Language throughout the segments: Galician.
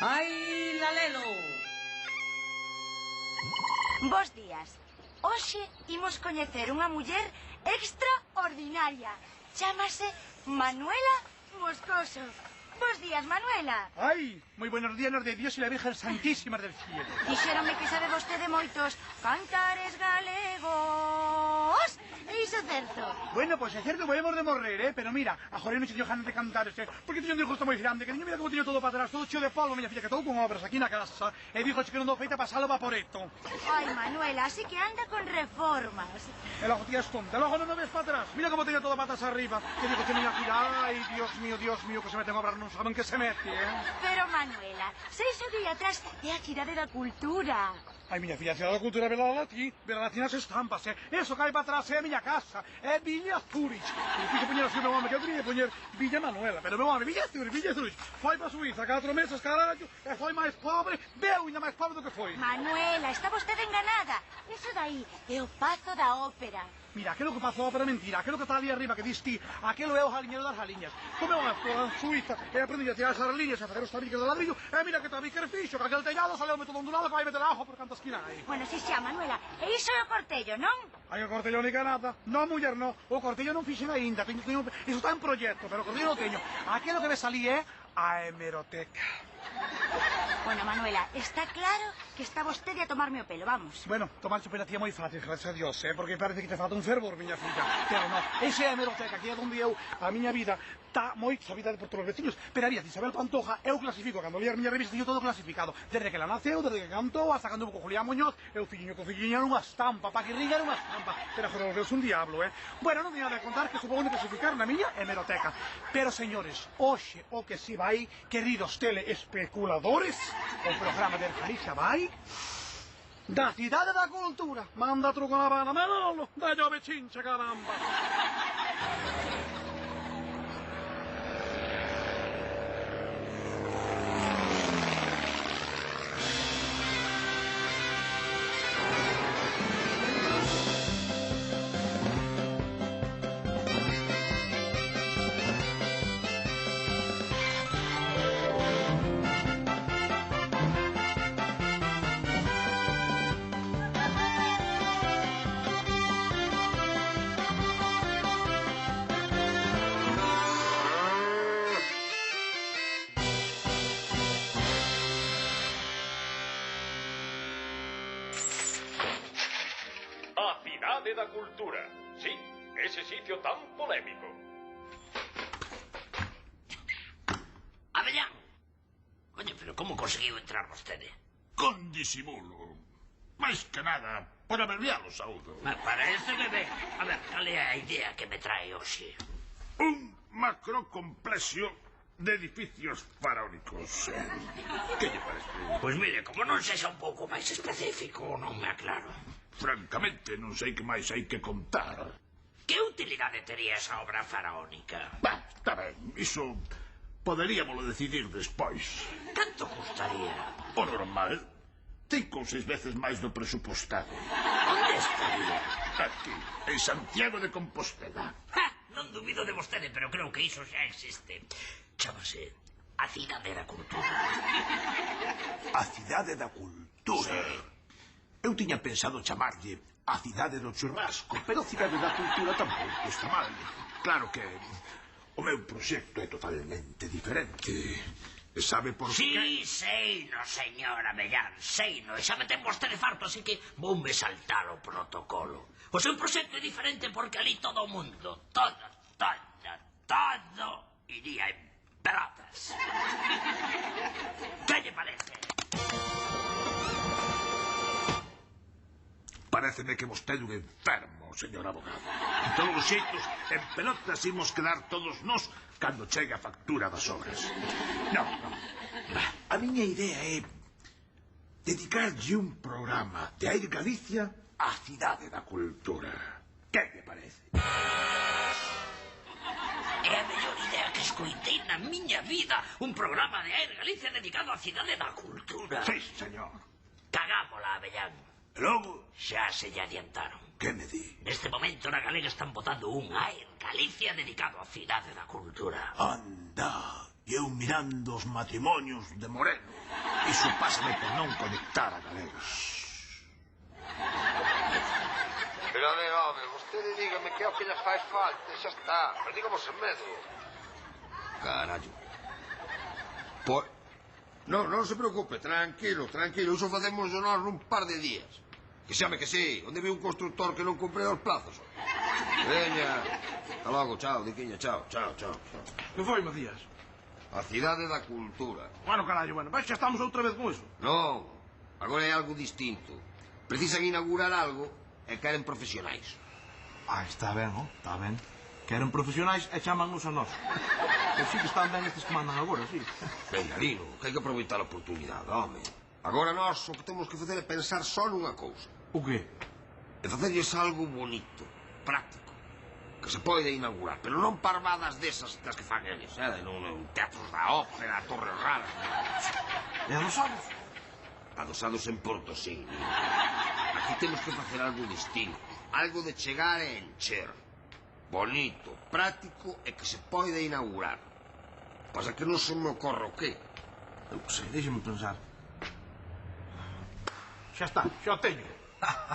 Ai, Lalelo! Bos días. Hoxe imos coñecer unha muller extraordinaria. Chámase Manuela Moscoso. Bos días, Manuela. Ay, muy buenos días de Dios y la Virgen Santísima del Cielo. Dixéronme que sabe vostede moitos cantares galegos. E iso é certo. Bueno, pues es cierto, podemos de morrer, pero mira, a joder me ganas de cantar, porque teño un disgusto moi grande, que niño mira como teño todo para atrás, todo cheo de polvo, miña filla, que todo con obras aquí na casa, e dixo que non dou feita pasalo vaporeto. Ai, Manuela, así que anda con reformas. E logo tía es tonta, logo non ves para atrás, mira como teño todo patas arriba, que digo que miña filla, ai, Dios mío, que se meten obras, non saben que se mete, Pero, Manuela, se iso de atrás é a cidade da cultura. Ai, miña filla, a cidade da cultura velada ti, velada ti nas estampas, eso que hai para atrás é a miña casa, é Villa Zurich. Eu quise poñer así, meu home, que eu quería poñer Villa Manuela, pero meu home, Villa Zurich, foi para Suiza 4 meses, carallo, e foi máis pobre, veu ainda máis pobre do que foi. Manuela, está vostede enganada. Eso dai é o Pazo da Ópera. Mira, aquilo que pasou para mentira, aquilo que está ali arriba que dis ti, aquilo é o jaliñero das jaliñas. Como é unha escola en Suiza, e aprendi a tirar as jaliñas, a facer os tabiques de ladrillo, e mira que tabique fixo, que aquel tellado saleu todo ondulado que vai meter ajo por cantas esquina hai. Bueno, si xa, Manuela, e iso é o cortello, non? Hai o cortello ni que nada. Non, muller, non. O cortello non fixen aínda. Iso está en proxecto, pero o cortello non teño. Aquilo que ves ali é a hemeroteca. Bueno, Manuela, está claro que está vostede a tomarme o pelo, vamos. Bueno, tomar o pelo a ti é moi fácil, gracias a Dios, porque parece que te falta un fervor, miña filla. Pero non, esa é a hemeroteca, que é onde eu, a miña vida, está moi sabida por todos os veciños. Pero a de Isabel Pantoja, eu clasifico, cando li a miña revista, teño todo clasificado. Desde que la naceu, desde que cantou, hasta cando hubo con Julián Muñoz, eu filliño con filliña era unha estampa, pa que ringa era unha estampa. Pero joder, Deus un diablo, Bueno, non teña de contar que supongo clasificar na miña hemeroteca. Pero, señores, hoxe o que si vai, queridos teleespeculadores, o programa de Galicia vai da cidade da cultura. Manda truco na Habana, Manolo, da llove chincha, caramba. Da cultura. Sí, ese sitio tan polémico. Avellán. Coño, pero como conseguiu entrar vostede? Con disimulo. Máis que nada, por abreviar o saúdo. Pareceme ben. A ver, cal é a idea que me trae hoxe? Un macrocomplexo de edificios faraónicos. Que lle parece? Pois mire, como non sexa un pouco máis específico, non me aclaro. Francamente, non sei que máis hai que contar. Que utilidade tería esa obra faraónica? Bah, está ben, iso poderíamolo decidir despois. Canto custaría? O normal, 5 ou 6 veces máis do presupostado. Onde estaría? Aquí, en Santiago de Compostela. Non dubido de vostede, pero creo que iso xa existe. Chámase a Cidade da Cultura. A Cidade da Cultura? Sí. Eu tiña pensado chamarlle a Cidade do Churrasco, pero a Cidade da Cultura tampouco está mal. Claro que o meu proxecto é totalmente diferente. E sabe por sí, que... sei no, señor Avellán, sei no. E xa me ten vostede farto, así que voume saltar o protocolo. O seu proxecto é diferente porque ali todo o mundo, todo iría en pelotas. Que lle parece? Paréceme que vostede é un enfermo, señor abogado. De todos os xeitos, en pelotas imos quedar todos nós cando chegue a factura das obras. Non. A miña idea é dedicarlle un programa de Air Galicia á Cidade da Cultura. Que lle parece? É a mellor idea que escoitei na miña vida. Un programa de Air Galicia dedicado á Cidade da Cultura. Sí, señor. Cagámola, Avellán. E logo? Xa se lle adiantaron. Que me di? Neste momento na Galega están votando un Air Galicia dedicado á Cidade da Cultura. Anda, e eu mirando os matrimonios de Moreno. Iso pásame por non conectar a galega. Pero, home, vostede dígame que é o que lle faz falta, xa está. Pero dígamos en medo. Carallo. Por... Non se preocupe, tranquilo. Iso facemos nós nun par de días. Que xame que sí, onde vi un constructor que non cumpre os plazos. Veña, hasta logo, chao, Diquiña, chao. Que foi, Macías? A cidade da cultura. Bueno, carallo, xa estamos outra vez con iso. Non, agora é algo distinto. Precisan inaugurar algo e queren profesionais. Está ben, está ben. Queren profesionais e chamannos a nós. Pois sí que están ben estes que mandan agora, sí. Venga, Lino, que hai que aproveitar a oportunidade, home. Agora nós o que temos que facer é pensar só nunha cousa. O qué? E facerlles algo bonito, práctico, que se pode inaugurar, pero non parvadas desas das que fan eles, non teatros da ópera, torres raras. E adosados? Adosados en Porto, sí. Aquí temos que facer algo distinto, algo de chegar e encher. Bonito, práctico e que se pode inaugurar. Pasa que non se me ocorre o qué. Eu sei, déxeme pensar. Xa está, xa o teño.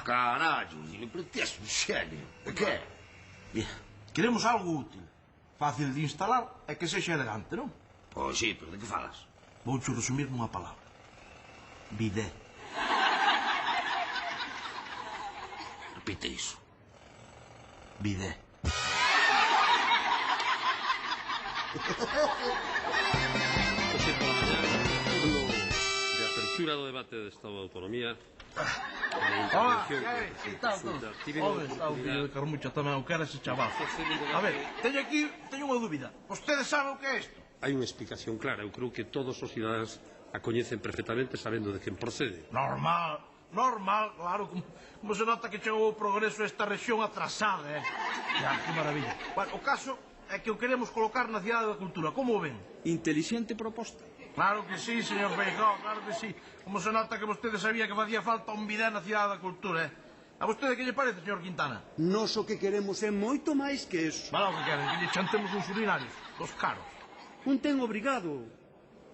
Carallo, Lino, pero ti és un xenio. De que? Queremos algo útil, fácil de instalar e que sexa elegante, non? Pois sí, pero de que falas? Voucho resumir nunha palabra. Bidé. Repite iso. Bidé. Hoxe pola mañá, turno de apertura do debate de Estado de Autonomía. Hola, que hai? Está o fillo de Carmucha tamén, o que era ese chaval. A ver, teño unha dúbida. Vostede sabe o que é isto? Hai unha explicación clara. Eu creo que todos os cidadáns a coñecen perfectamente sabendo de quen procede. Normal, claro. Como se nota que chegou o progreso a esta rexión atrasada, Ya, que maravilla. Bueno, o caso é que o queremos colocar na Cidade da Cultura. Como o ven? Inteligente proposta. Claro que sí, señor Feijóo, claro que sí. Como se nota que vostede sabía que facía falta un bidé na Cidade da Cultura, A vostede que lle parece, señor Quintana? Nos o que queremos é moito máis que eso. Vale, o que queren, que lle chantemos uns urinarios, dos caros. Un ten obrigado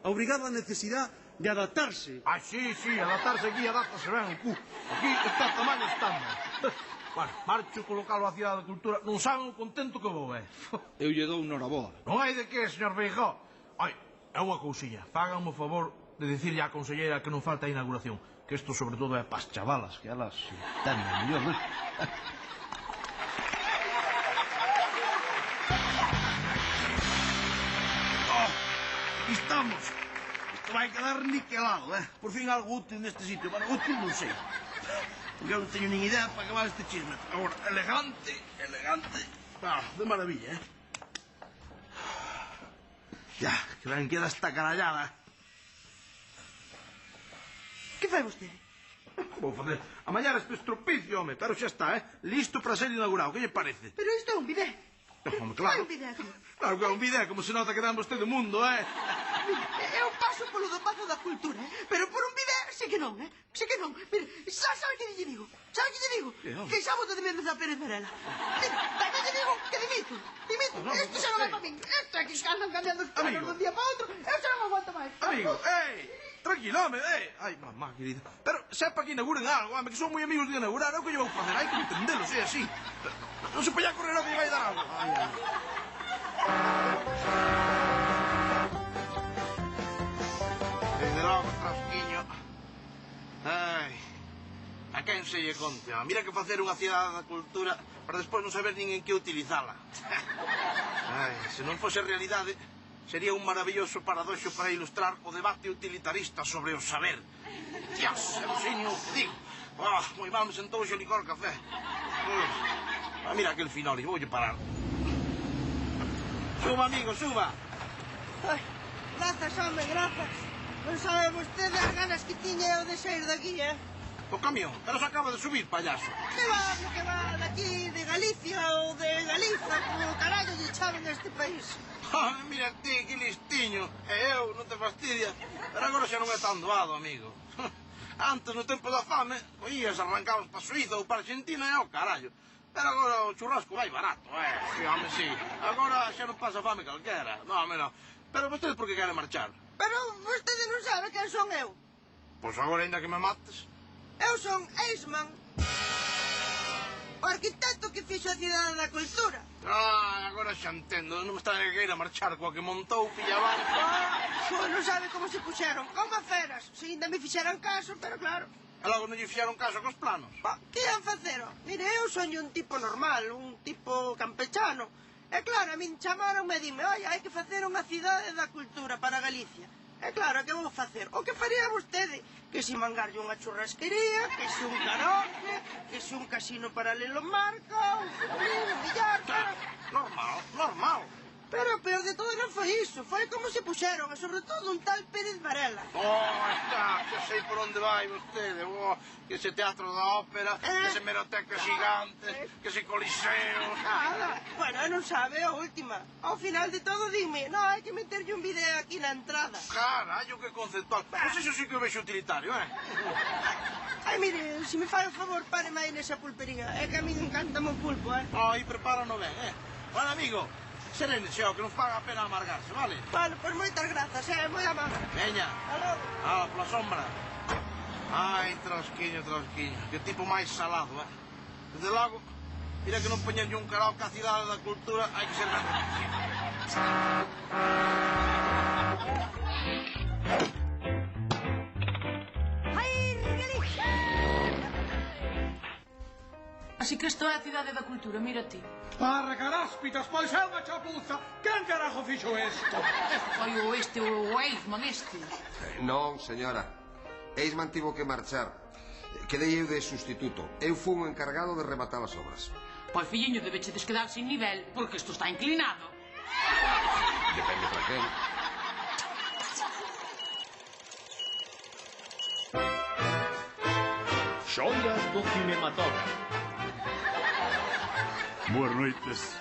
a necesidade de adaptarse. Sí, adaptarse aquí, adaptase ben o cu. Aquí está tamaño estándar. Bueno, marcho colocalo a Cidade da Cultura. Non saben o contento que vou, Eu lle dou noraboa. Non hai de que, señor Feijóo. É unha cousiña. Fáganme o favor de dicirlle á conselleira que non falta a inauguración. Que isto, sobre todo, é pas chavalas, que elas entenden mellor, non? Aquí estamos. Isto vai quedar niquelado, Por fin algo útil neste sitio. Bueno, útil non sei. Porque eu non teño nin idea para acabar este chisme. Agora, elegante. De maravilla, Ya, que ben queda esta carallada. Que fai vostede? Vou facer amañar este estropicio, home, pero xa está, listo para ser inaugurado, que lle parece? Pero isto é un bidé. Home, claro. É un bidé aquí. Claro que é un bidé, como se nota que dan vostede o mundo, Eu paso polo do Pazo da Cultura, pero por un bidé sí que non, Sí que non. Mire, sabe que lle digo? Sabe que lle digo? Que xa voto de Méndez a Pérez Varela. Mire, tamén lle digo que dimito. Isto xa non é para min. Isto é que andan cambiando os planos dun día para outro. Eu xa non aguanto máis. Amigo, tranquilo, home, Ai, mamá, querida. Pero sepa que inauguren algo, home, que son moi amigos de inaugurar. É o que lle vou facer, hai que entendelo, é así. Non se poña a correr a que lle vai dar algo. Desde logo, trasquiño. A quen se lle conte, mira que facer unha Cidade da Cultura para despois non saber nin en que utilizala. Se non fose realidade, sería un maravilloso paradoxo para ilustrar o debate utilitarista sobre o saber. Dios, Eugenio, digo. Moi mal me sentou o licor café. Mira aquel finoli, voulle parar. Suba, amigo, suba. Grazas, home, grazas. Non sabe vostede as ganas que tiña eu de sair daqui, O camión, pero se acaba de subir, payaso. Que va, daqui, de Galicia ou de Galiza, como carallo lle chaven neste país. Mira ti, que listiño. E eu, non te fastidia. Pero agora xa non é tan doado, amigo. Antes, no tempo da fame, oías, arrancabas para Suiza ou para Argentina e o carallo. Pero agora o churrasco vai barato, Sí, home, sí. Agora xa non pasa fame calquera. No, home, no. Pero vostede por que quere marchar? Pero vostede non sabe quen son eu. Pois agora, ainda que me mates. Eu son Eisman, o arquitecto que fixo a Cidade da Cultura. Agora xa entendo. Non me está que queira marchar coa que montou Pillaban. Non sabe como se puxeron, como feras. Se ainda me fixeran caso, pero claro. E logo non lle fixeron caso cos planos. Que ian facer? Mire, eu soño un tipo normal, un tipo campechano. E claro, a min chamaron e dime, oi, hai que facer unha cidade da cultura para Galicia. E claro, que vou facer? O que faría vostede? Que se mangarlle unha churrasquería, que se un karaoke, que se un casino paralelo marca, un futbolín, un billar, pero... Normal. Pero o peor de todo non foi iso, foi como se puxeron, e sobre todo un tal Pérez Varela. Está, xa sei por onde vai vostede. Que ese teatro da ópera, que ese meroteca gigante, que ese coliseo... Nada, bueno, non sabe, a última. Ao final de todo dime, no, hai que meterlle un video aquí na entrada. Carallo, que conceptual. Pois iso sí que o vexo utilitario, Ai, mire, se me fai o favor, páreme aí nesa pulpería. É que a mí encantame o pulpo, Aí, prepárano ben, Bueno, amigo, serene, xeo, que non paga a pena amargarse, vale? Vale, pois moitas grazas, moi amable. Veña. Aló. Pola sombra. Ai, trosquiño. Que tipo máis salado, Desde logo, mira que non poñerlle un karaoke á Cidade da Cultura, hai que ser grande. Así que isto é a Cidade da Cultura, mira ti. Parra caráspitas, pois é unha chapuza. Quen carajo fixo isto? Foi o Eisman este. Non, señora. Eisman tivo que marchar. Quedei eu de sustituto. Eu fui un encargado de rematar as obras. Pois, filliño, debechedes quedar sin nivel, porque isto está inclinado. Depende para quen. Xoias do cinematógrafo. Boas noites.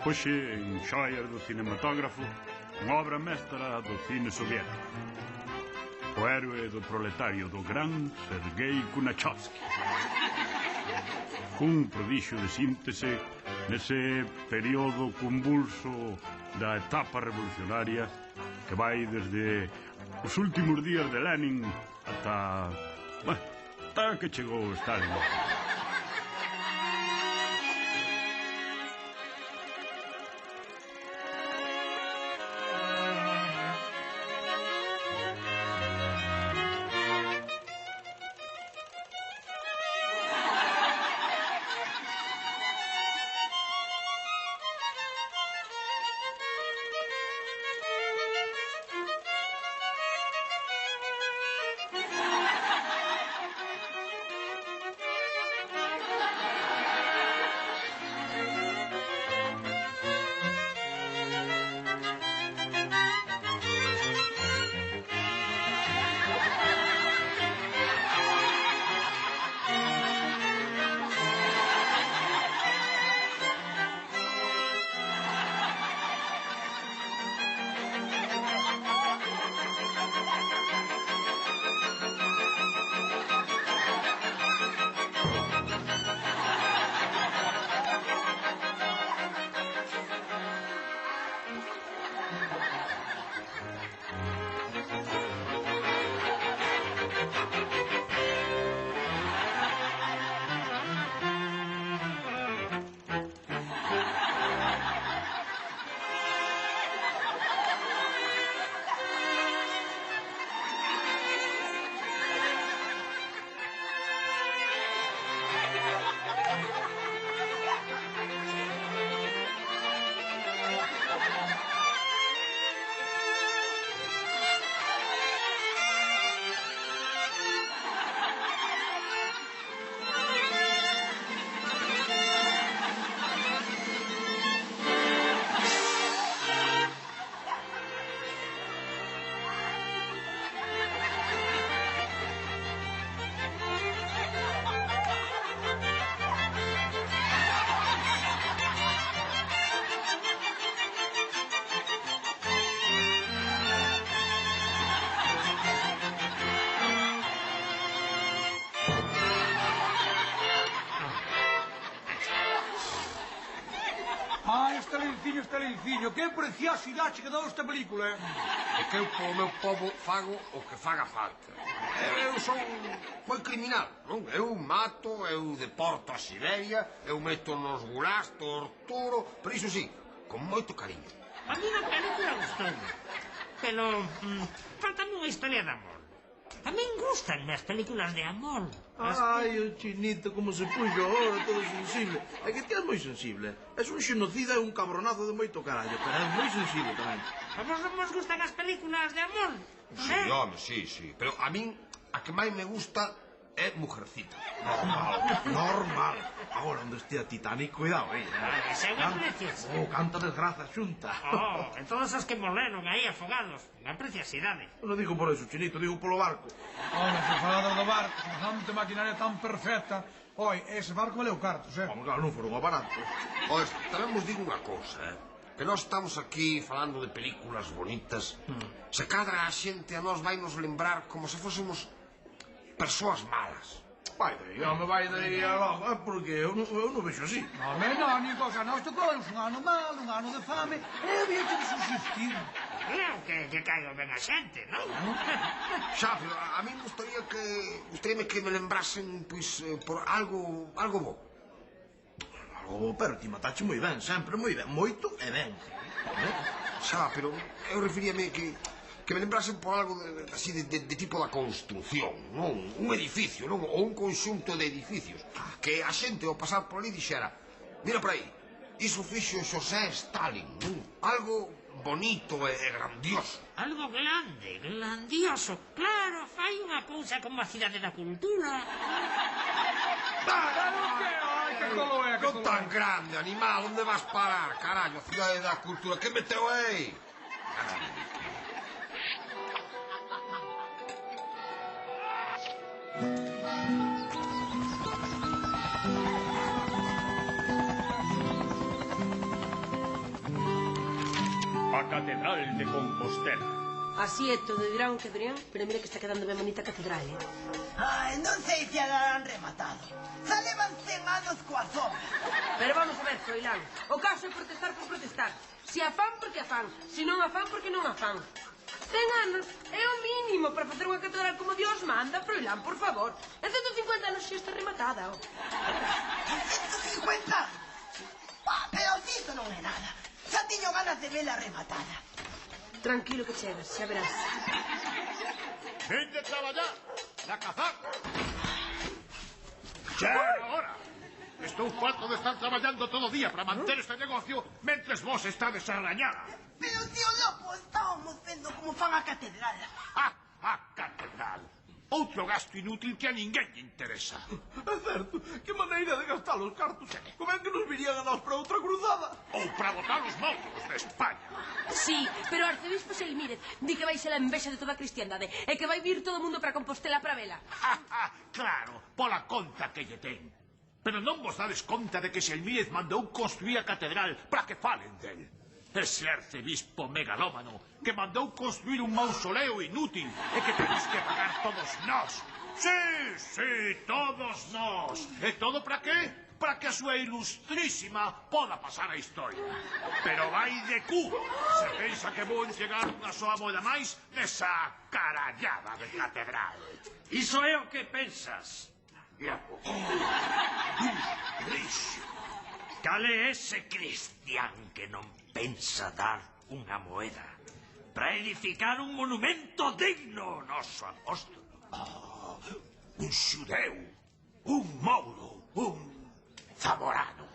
Hoxe, en Xoias do cinematógrafo, unha obra mestra do cine soviético. O héroe do proletario do gran Sergei Kunachevsky. Un prodixio de síntese nese período convulso da etapa revolucionaria que vai desde os últimos días de Lenin ata que chegou Stalin. Estilinho, Estelinciño, que preciosidade che quedou esta película, É que eu polo meu povo fago o que faga falta. Eu son moi criminal, non? Eu mato, eu deporto a Siberia, eu meto nos gulás, torturo, pero iso sí, con moito cariño. A mí na película gustoume, pero faltame unha historia de amor. A min gustan as películas de amor. Ai, o chinito, como se puxo ahora, todo sensible. É que ti és moi sensible. És un xenocida e un cabronazo de moito carallo, pero és moi sensible tamén. A vos non vos gustan as películas de amor? Sí, home, sí. Pero a min, a que máis me gusta é Mujercita. Normal. Agora, onde estea Titanic, cuidado, Esa é unha preciosa. Canta desgraza xunta. E todas as que morreron aí afogados. Unha preciosidade. Non digo por eso, chinito, digo polo barco. Home, se falada do barco, semejante maquinaria tan perfecta. Oi, ese barco valeu cartos, Home, claro, non foron a barato. Ois, tamén vos digo unha cousa, que nós estamos aquí falando de películas bonitas. Se cadra a xente a nós vai nos lembrar como se fósemos persoas malas. Vai daí a logo, porque eu non vexo así. Home, non, ni cosa, nós tocou un ano mal, un ano de fame, e había que subsistir. Claro que caigo ben a xente, non? Xa, pero a mí gustaríame que me lembrasen, pois, por algo bo. Algo bo, pero ti matache moi ben, sempre moi ben, moito e ben. Xa, pero eu referíame que me lembrasen por algo así de tipo da construcción, non? Un edificio, non? Ou un conxunto de edificios. Que a xente ao pasar por ali dixera, mira por aí, iso fixo Xosé Stalin, non? Algo bonito e grandioso. Algo grande, grandioso. Claro, fai unha cousa como a Cidade da Cultura. Non tan grande, animal, onde vas parar, carallo? A Cidade da Cultura, que meteu aí? A Catedral de Compostela. Así é todo, dirán o que dirán, pero mira que está quedando ben bonita a catedral, Ai, non sei se a darán rematado. Xa levan 100 anos coa obra. Pero vamos a ver, Froilán, o caso é protestar por protestar. Se afán, porque afán. Se non afán, porque non afán. 100 anos é o mínimo para facer unha catedral como Dios manda, Froilán, por favor. En 150 anos xa está rematada, 150? Pero isto non é nada. Xa tiño ganas de vela rematada. Tranquilo que chegas, xa verás. ¡Ven de traballar! ¡La cazar! ¡Xa agora! Estou farto de estar traballando todo o día para manter este negocio mentres vos estades arañada. Pero, tío loco, estábamos vendo como fan a catedral. A catedral! Outro gasto inútil que a ninguén lle interesa. É certo, que maneira de gastar os cartos. Como é que nos virían a nós para outra cruzada? Ou para botar os monstros de España. Sí, pero o arcebispo Selmírez di que vai ser a envexa de toda a cristiandade e que vai vir todo o mundo para Compostela para vela. Claro, pola conta que lle ten. Pero non vos dades conta de que Selmírez mandou construir a catedral para que falen del. Ese arcebispo megalómano que mandou construir un mausoleo inútil e que tenéis que pagar todos nós. Sí, todos nós. E todo para qué? Para que a súa ilustrísima poda pasar a historia. Pero vai de cu se pensa que vou enchegar unha soa moeda máis nesa carallada de catedral. Iso é o que pensas. Cal é ese cristián que non pensa dar unha moeda para edificar un monumento digno ao noso apóstolo? Un xudeu, un mouro, un zamorano.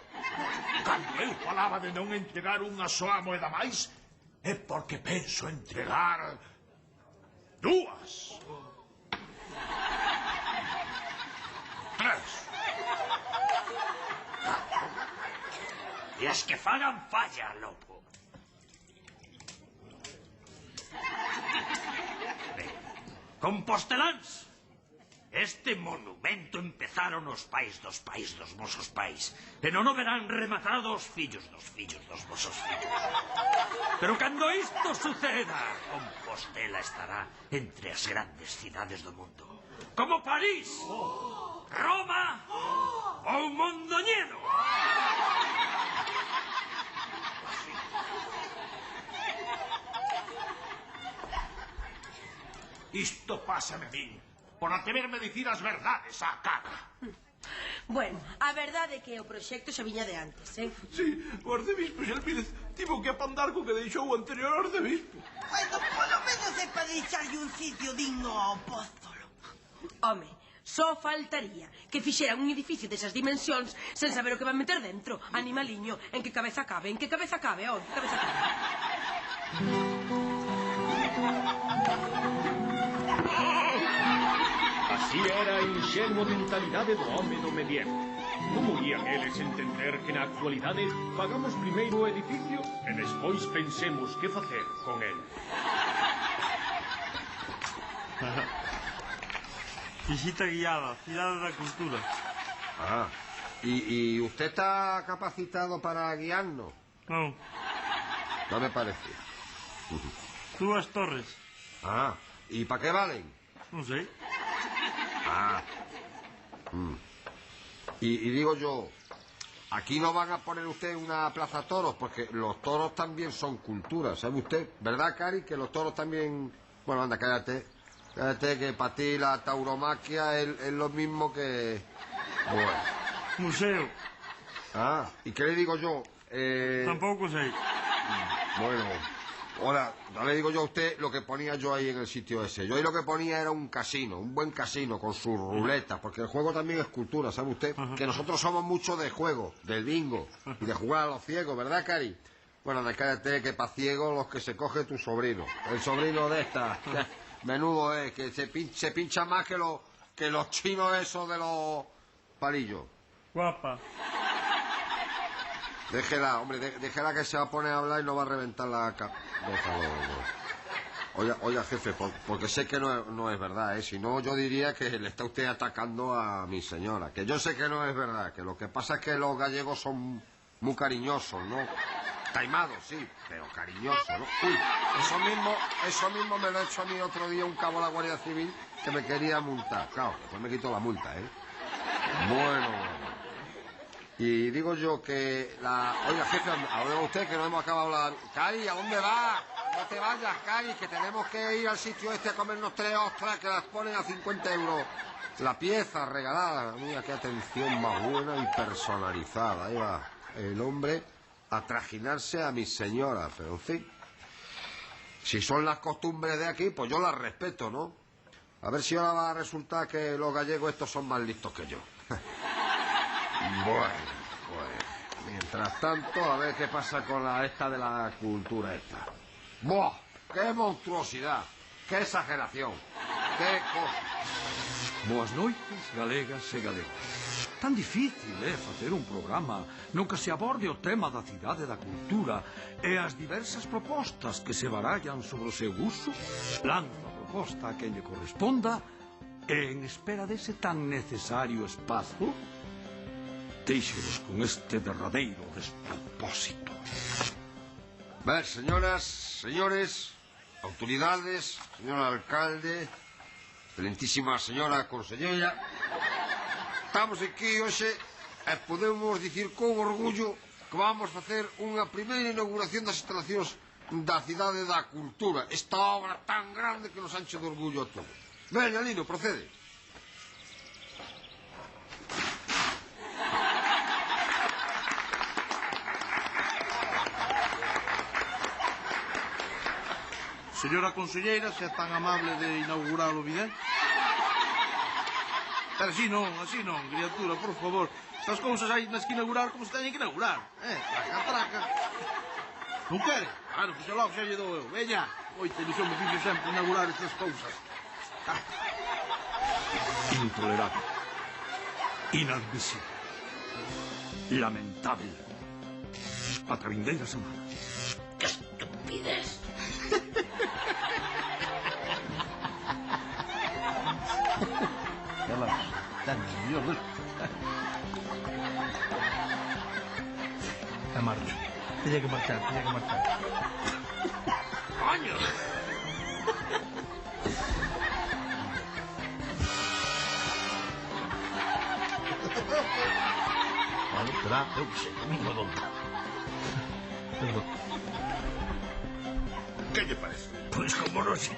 Cando eu falaba de non entregar unha soa moeda máis, é porque penso entregar 2. 3. E as que fagan falla, lopo. Composteláns, este monumento empezaron os pais dos vosos pais, e non o verán rematado os fillos dos vosos fillos. Pero cando isto suceda, Compostela estará entre as grandes cidades do mundo, como París, Roma ou Mondoñedo. Isto pásame a min. Por atreverme a dicir as verdades á cara. Bueno, a verdade é que o proxecto xa viña de antes, Sí, o arcebispo Xalpírez tivo que apandar co que deixou o anterior arcebispo. Bueno, polo menos é para deixarlle un sitio digno ao apóstolo. Home, só faltaría que fixeran un edificio desas dimensións sen saber o que van meter dentro. Animaliño, en que cabeza cabe, en que cabeza cabe, en que cabeza cabe. Así era a inxenua mentalidade do home do medievo. Como ían eles entender que na actualidade pagamos primeiro o edificio e despois pensemos que facer con el? Visita guiada, Cidade da Cultura. Ah, ¿y usted está capacitado para guiarnos? No. No me parecía. Dúas torres. Ah, ¿y para qué valen? Non sei. Ah. Y digo yo, aquí no van a poner usted una plaza toros, porque los toros también son cultura, ¿sabe usted? ¿Verdad, Cari? Que los toros también... Bueno, anda, cállate. Cállate, que para ti la tauromaquia es lo mismo que... Bueno. Museo. Ah, ¿y qué le digo yo? Tampouco sei. Bueno, ahora, ya le digo yo a usted lo que ponía yo ahí en el sitio ese. Yo ahí lo que ponía era un casino, un buen casino con sus ruletas, porque el juego también es cultura, ¿sabe usted? Que nosotros somos mucho de juego, del bingo y de jugar a los ciegos, ¿verdad, Cari? Bueno, cállate, que para ciegos los que se coge tu sobrino. El sobrino de esta, menudo es, que se pincha más que los chinos esos de los palillos. Guapa. Déjela, hombre, déjela que se va a poner a hablar y no va a reventar la cabeza. Déjalo. Oiga, jefe, porque sé que no es verdad, ¿eh? Si no, yo diría que le está usted atacando a mi señora. Que yo sé que no es verdad, que lo que pasa es que los gallegos son muy cariñosos, ¿no? Taimados, sí, pero cariñosos, ¿no? Uy, eso mismo me lo ha hecho a mí otro día un cabo de la Guardia Civil que me quería multar. Claro, después me quitó la multa, ¿eh? Bueno. Y digo yo que Oiga, jefe, ahora usted que no hemos acabado la... Cari, ¿a dónde va? No te vayas, Cari, que tenemos que ir al sitio este a comernos 3 ostras que las ponen a 50 euros la pieza regalada. Mira qué atención más buena y personalizada. Ahí va el hombre a trajinarse a mi señora, pero en fin. Si son las costumbres de aquí, pues yo las respeto, ¿no? A ver si ahora va a resultar que los gallegos estos son más listos que yo. Bueno, mientras tanto, a ver qué pasa con esta de la cultura esta. ¡Buah! ¡Qué monstruosidad! ¡Qué exageración! ¡Qué cosa! Boas noites, galegas e galegos. Tan difícil é facer un programa no que se aborde o tema da cidade da cultura e as diversas propostas que se barallan sobre o seu uso, lanzo a proposta a quen lle corresponda e, en espera dese tan necesario espazo, deixeros con este derradeiro despropósito. Ver, señoras, señores, autoridades, señor alcalde, excelentísima señora consellera, estamos aquí hoxe e podemos dicir con orgullo que vamos a facer unha primeira inauguración das instalacións da cidade da cultura, esta obra tan grande que nos enche de orgullo a todos. Veña, Lino, procede. Señora conselleira, se é tan amable de inaugurar o vidente. Pero así non, criatura, por favor. Estas cousas hai nas que inaugurar como se teñen que inaugurar. Traca. Non quere? Claro, que xa logo xa lle dou eu. Veña, moita ilusión me fixo sempre inaugurar estas cousas. Intolerable. Inadmisible. Lamentable. Ata vindeira semana. Que estupidez. Me marcho. Tenía que marchar. ¡Coño! Vale, será, eu que sei, domingo donde. ¿Qué le parece? Pues como no sé.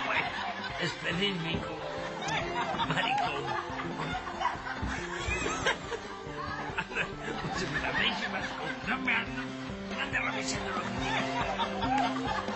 Bueno. específico. Maricón. Se me da bem, mas não me anda revisando lo que diga.